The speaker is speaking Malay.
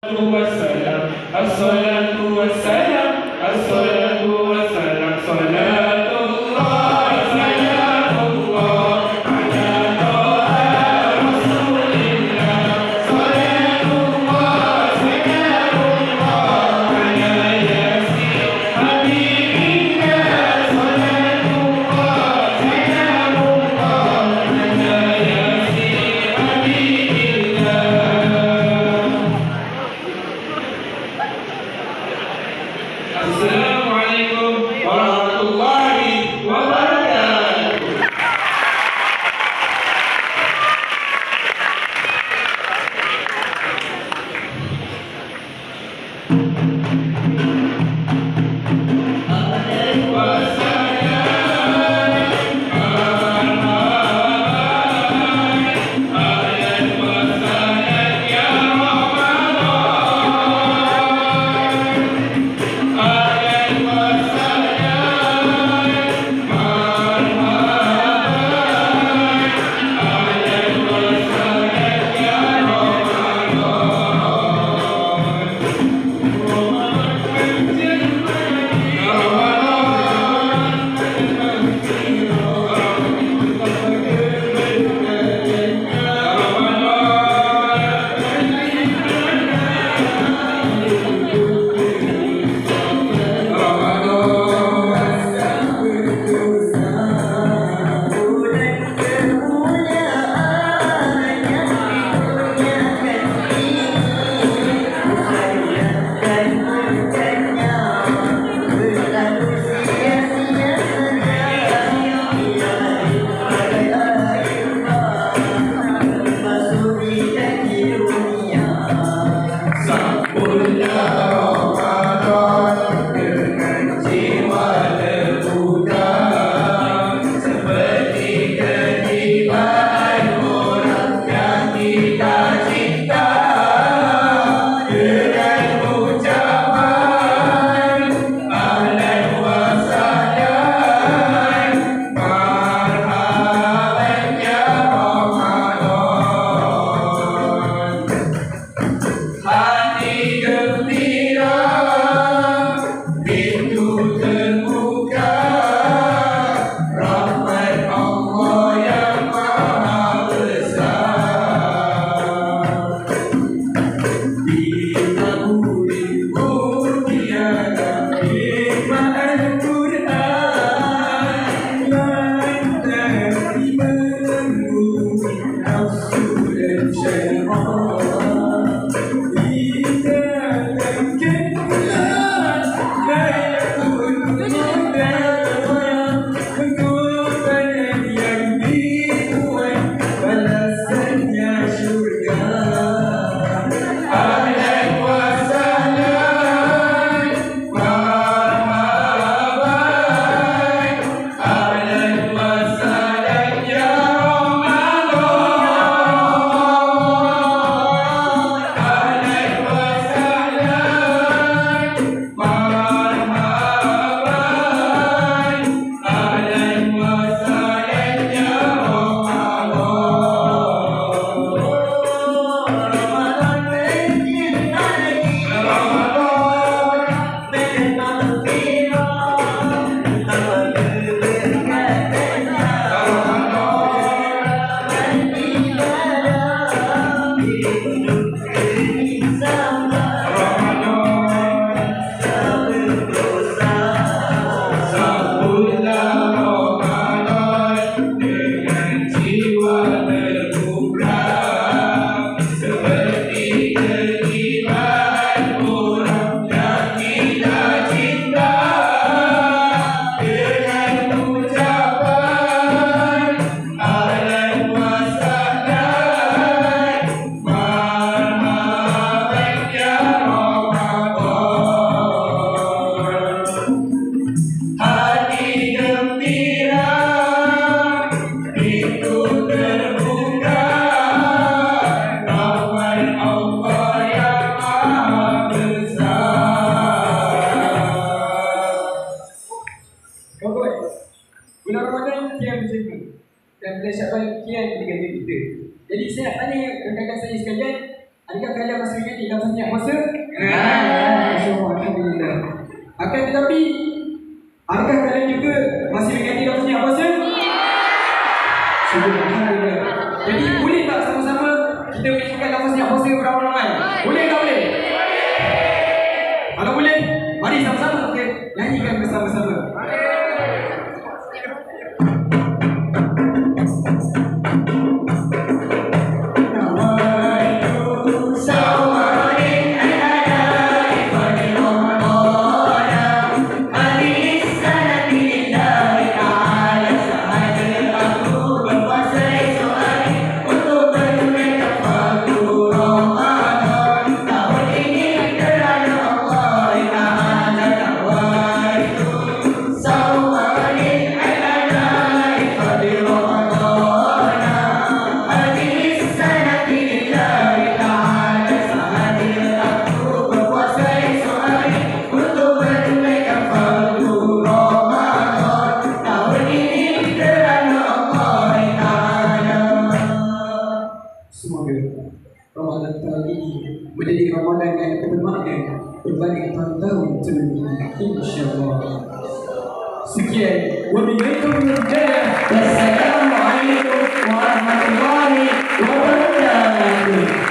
والسلام الصلاة والسلام الصلاة والسلام صلاة الله سلام الله على طه رسول الله صلاة الله سلام الله على ياسين حبيب الله صلاة الله سلام الله على ياسين حبيب الله. Assalamualaikum warahmatullahi wabarakatuh. puasa? Alhamdulillah. Akan tetapi, adakah kalian juga masih mengingati lafaznya puasa? Syukur, alhamdulillah. Jadi boleh tak sama-sama kita menyanyikan lafaznya puasa beramai-ramai? Boleh tak boleh? Kalau boleh, mari sama-sama kita nyanyikan bersama-sama. Semoga Ramadan tahun ini menjadi Ramadan yang bermakna berbanding tahun-tahun sebelumnya, insyaAllah. Sekian, wabillahi hidayah. Wassalamualaikum warahmatullahi wabarakatuh.